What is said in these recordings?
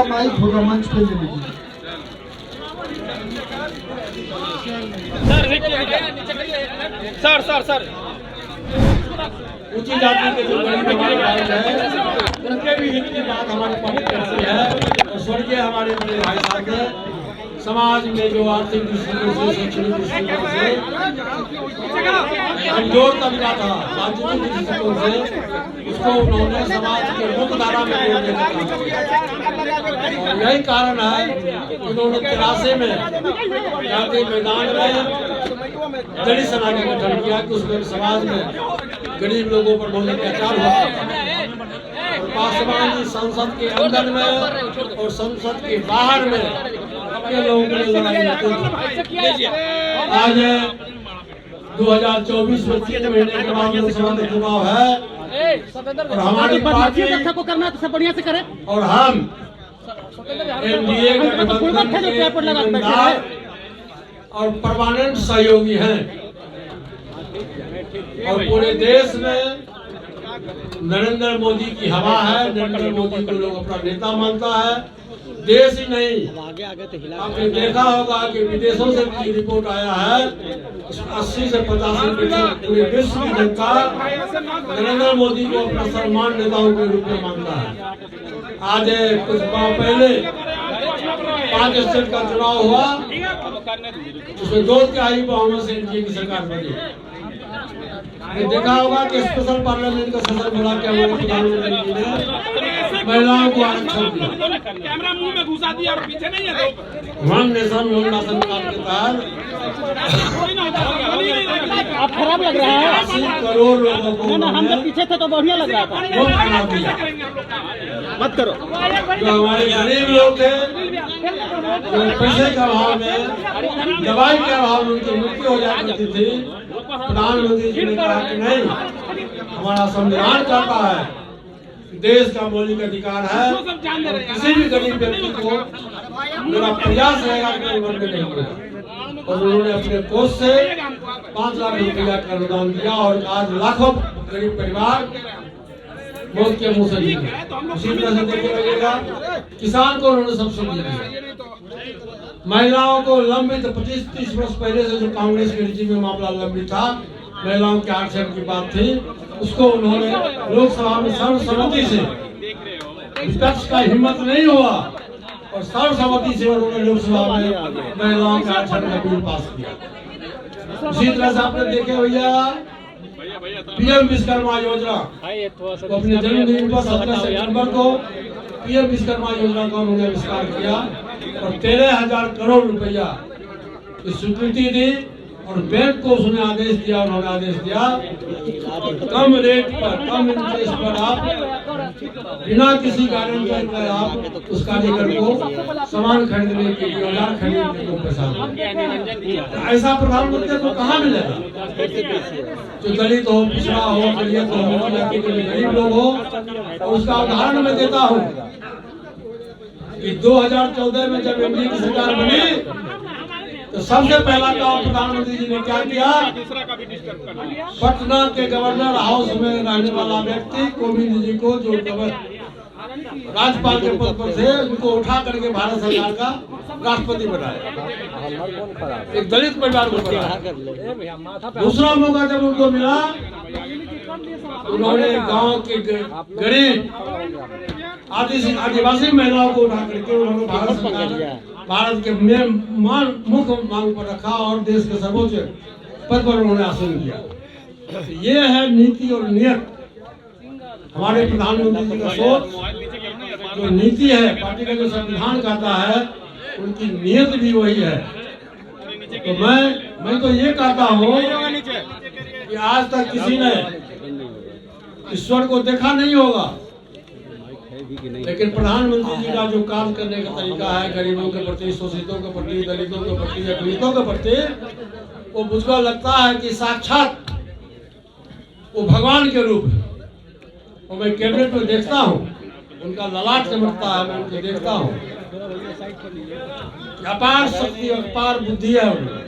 Mic होगा मंच पे ले लीजिए। सर ऊंची जाति के जो गरीब हमारे भाई हैं उनके भी हित की बात हमारी पार्टी करती है। और स्वर्गीय हमारे बड़े भाई साहब ने समाज में जो आर्थिक दृष्टिकोण से, शैक्षणिक दृष्टिकोण से कमजोर तबका था, राजनीतिक दृष्टिकोण से उसको उन्होंने समाज के मुख्य धारा में जोड़ने का काम किया। और यही कारण है कि उन्होंने 83 में जाति मैदान में दलित सेना का गठन किया कि उसमें समाज में गरीब लोगों पर बहुत अत्याचार होता था। और पासवान जी संसद के अंदर में और संसद के बाहर में अपने लोगों के लिए लड़ाई लड़ते थे। आज 2024 में 3 महीने के बाद लोकसभा का चुनाव है और हमारी पार्टी को करना है तो सब बढ़िया से करें। और हम एनडीए गठबंधन के ईमानदार और परमानेंट सहयोगी हैं। और पूरे देश में नरेंद्र मोदी की हवा है। नरेंद्र मोदी को लोग अपना नेता मानता है। देश ही नहीं, आपने देखा होगा कि विदेशों से भी रिपोर्ट आया है 80 से 85% पूरे विश्व की जनता नरेंद्र मोदी को अपना सम्मान नेताओं के रूप में मानता है। आज कुछ माह पहले 5 स्टेट का चुनाव हुआ, उसमें 2 तिहाई बहुमत से एनडीए की सरकार बनी। ये देखा होगा कि स्पेशल पार्लियामेंट का सेशन बुला के हमारे प्रधानमंत्री जी ने महिलाओं को आरक्षण दिया। कैमरा मुंह में घुसा दिया और पीछे नहीं है लोग। One nation one ration card के तहत आप खराब लग रहा है। 80 करोड़ लोगों को हम जब पीछे थे तो बढ़िया लग रहा था। मुफ्त बना दिया। मत करो। जो हमारे गरीब लोग थे, जो पैसे के अभाव में, दवाई के अभाव में उनकी मृत्यु हो जाया करती थी, प्रधानमंत्री जी ने कहा कि नहीं, हमारा संविधान कहता है देश का मौलिक अधिकार है और किसी भी गरीब व्यक्ति को मेरा प्रयास रहेगा कि कोई वर्ग नहीं होगा। और उन्होंने अपने कोष से 5 लाख रुपया का अनुदान दिया और आज लाखों गरीब परिवार मौत के मुंह से निकले। इसी तरह से देखिए लगेगा किसान को उन्होंने सब्सिडी दी। महिलाओं को लंबित 25-30 वर्ष पहले से जो कांग्रेस के रिजीम में मामला लंबित था, महिलाओं के आरक्षण की बात थी, उसको उन्होंने लोकसभा में सर्वसम्मति से, विपक्ष का हिम्मत नहीं हुआ और सर्वसम्मति से उन्होंने लोकसभा में महिलाओं के आरक्षण का बिल पास किया। इसी तरह से आपने देखे भैया पीएम विश्वकर्मा योजना तो अपने जन्मदिन पर 17 सितंबर को पीएम विश्वकर्मा योजना का उन्होंने आविष्कार किया और 13,000 करोड़ रुपया की स्वीकृति दी। और बैंक को उसने आदेश दिया, उन्होंने आदेश दिया कम रेट पर, कम इंटरेस्ट पर आप बिना किसी गारंटी के आप उस कारीगर को सामान खरीदने के लिए, औजार खरीदने को पैसा दें। ऐसा प्रधानमंत्री को कहाँ मिलेगा? जो दलित हो, पिछड़ा हो, दलित हो, जाति के गरीब लोग हो। और उसका उदाहरण मैं देता हूँ कि 2014 में जब एनडीए की सरकार बनी तो सबसे पहला काम प्रधानमंत्री जी ने क्या किया? पटना के गवर्नर हाउस में रहने वाला व्यक्ति कोविंद जी को, जो राज्यपाल के पद पर थे, उनको उठा करके भारत सरकार का राष्ट्रपति बनाया। एक दलित परिवार को बनाया। दूसरा मौका जब उनको मिला, उन्होंने गांव के गरीब आदिवासी महिलाओं को उठा करके उन्होंने भारत के मुख्य मांग पर रखा और देश के सर्वोच्च पद पर उन्होंने आसन किया। ये है नीति और नियत। हमारे प्रधानमंत्री जी का सोच, जो नीति है, पार्टी का जो संविधान कहता है, उनकी नियत भी वही है। तो मैं तो ये कहता हूँ कि आज तक किसी ने ईश्वर को देखा नहीं होगा, लेकिन प्रधानमंत्री जी का जो काम करने का तरीका है गरीबों के प्रति, शोषितों के प्रति, दलितों के प्रति, पीड़ितों के प्रति, वो मुझको लगता है कि साक्षात वो भगवान के रूप है। और मैं कैबिनेट में देखता हूँ, उनका ललाट चमकता है, मैं उनको देखता हूँ, अपार शक्ति, अपार बुद्धि है उनमें।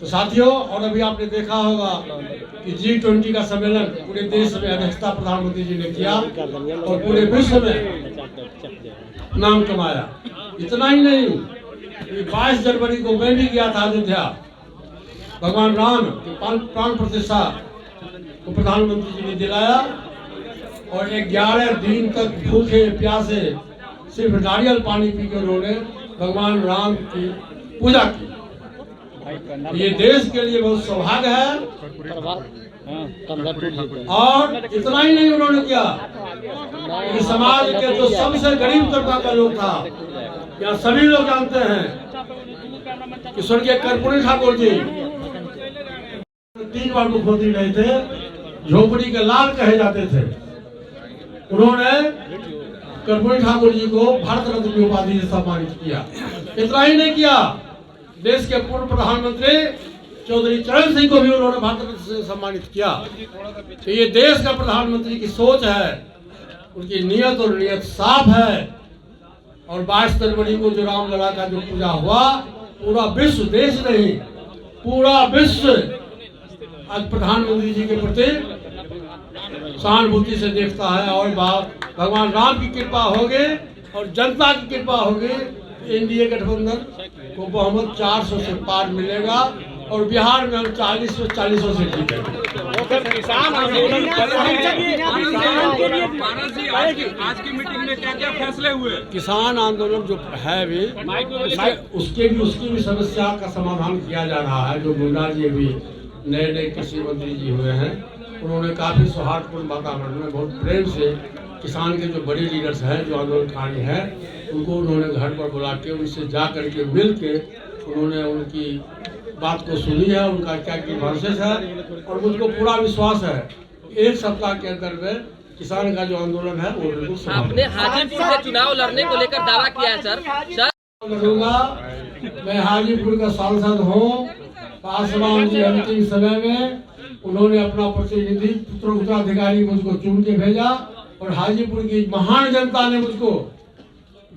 तो साथियों, और अभी आपने देखा होगा कि G20 का सम्मेलन पूरे देश में अध्यक्षता प्रधानमंत्री जी ने किया और पूरे विश्व में नाम कमाया। इतना ही नहीं, 22 जनवरी को मैं भी गया था अयोध्या, भगवान राम की प्राण प्रतिष्ठा को प्रधानमंत्री जी ने दिलाया और 11 दिन तक भूखे प्यासे सिर्फ नारियल पानी पी के उन्होंने भगवान राम की पूजा की। ये देश के लिए बहुत सौभाग्य है। और इतना ही नहीं उन्होंने किया कि समाज के जो सबसे गरीब तबका का लोग था, यहाँ सभी लोग जानते हैं कि स्वर्गीय कर्पूरी ठाकुर जी 3 बार मुख्यमंत्री रहे थे, झोपड़ी के लाल कहे जाते थे। उन्होंने कर्पूरी ठाकुर जी को भारत रत्न की उपाधि से सम्मानित किया। इतना ही नहीं किया, देश के पूर्व प्रधानमंत्री चौधरी चरण सिंह को भी उन्होंने भारत रत्न से सम्मानित किया। तो ये देश का प्रधानमंत्री की सोच है, उनकी नियत और नियत साफ है। और 22 जनवरी को जो रामलला का जो पूजा हुआ, पूरा विश्व, देश नहीं पूरा विश्व आज प्रधानमंत्री जी के प्रति सहानुभूति से देखता है। और भगवान राम की कृपा होगी और जनता की कृपा होगी, एनडीए गठबंधन को बहुमत 400 से पार मिलेगा और बिहार में हम 40 में 40 से जीतेंगे। किसान आज की मीटिंग में क्या क्या फैसले हुए? किसान आंदोलन जो है भी उसकी भी समस्या का समाधान किया जा रहा है। जो मुंडा जी भी नए कृषि मंत्री जी हुए हैं, उन्होंने काफी सौहार्दपूर्ण वातावरण में बहुत प्रेम से किसान के जो बड़े लीडर्स हैं, जो आंदोलनकारी हैं, उनको उन्होंने घर पर बुला के उनसे जा करके मिल के उन्होंने उनकी बात को सुनी है, उनका क्या ग्रीवांसेस है। और मुझको पूरा विश्वास है 1 सप्ताह के अंदर में किसान का जो आंदोलन है वो बिल्कुल। आपने हाजीपुर से चुनाव लड़ने को लेकर दावा किया है सर। लड़ूंगा, मैं हाजीपुर का सांसद हूँ। पासवान जी अंतिम समय में उन्होंने अपना प्रतिनिधि पुत्र उत्तराधिकारी मुझको चुन के भेजा और हाजीपुर की महान जनता ने मुझको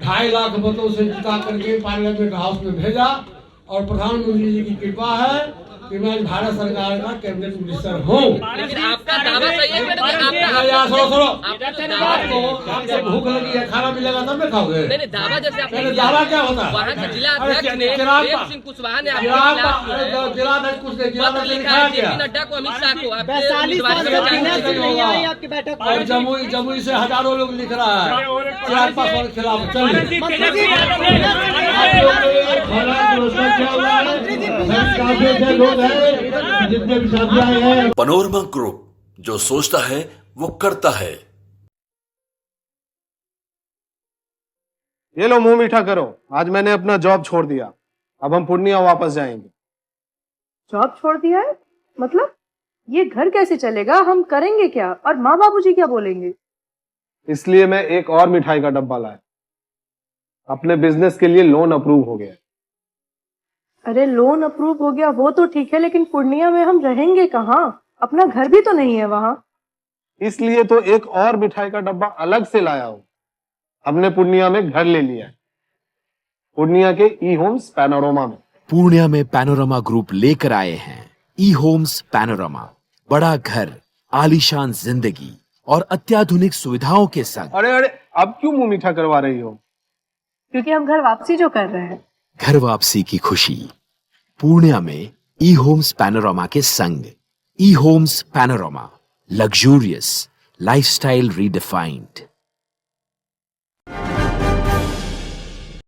2.5 लाख मतों से जिता करके पार्लियामेंट हाउस में भेजा। और प्रधानमंत्री जी की कृपा है कि मैं भारत सरकार का कैबिनेट मिनिस्टर हूँ। लेकिन आपका दावा सही है कि आपको भूख लगी है, खाना मिलेगा तब में खाओगे? नहीं, दावा जैसे आपने दावा क्या होता है? वहाँ के जिला अध्यक्ष ने देव सिंह कुशवाहा ने जिलाध्यक्ष कुछ नहीं, पत्र लिखा है जेपी नड्डा को, अमित शाह को। और जमुई से हजारों लोग लिख रहा है चिराग पासवान के खिलाफ। पनोरमा ग्रुप, जो सोचता है वो करता है। ये लो मुंह मीठा करो, आज मैंने अपना जॉब छोड़ दिया, अब हम पूर्णिया वापस जाएंगे। जॉब छोड़ दिया है? मतलब ये घर कैसे चलेगा? हम करेंगे क्या? और माँ बाबूजी क्या बोलेंगे? इसलिए मैं एक और मिठाई का डब्बा लाया। अपने बिजनेस के लिए लोन अप्रूव हो गया। अरे लोन अप्रूव हो गया वो तो ठीक है, लेकिन पूर्णिया में हम रहेंगे कहाँ? अपना घर भी तो नहीं है वहाँ। इसलिए तो एक और मिठाई का डब्बा अलग से लाया हूँ। हमने पूर्णिया में घर ले लिया है, पूर्णिया के ई होम्स पैनोरमा में। पूर्णिया में पैनोरमा ग्रुप लेकर आए हैं ई होम्स पैनोरमा। बड़ा घर, आलीशान जिंदगी और अत्याधुनिक सुविधाओं के संग। अरे अब क्यों मुंह मीठा करवा रही हो? क्योंकि हम घर वापसी जो कर रहे हैं। घर वापसी की खुशी पूर्णिया में ई होम्स पैनोरमा के संग। ई Homes Panorama, luxurious lifestyle redefined.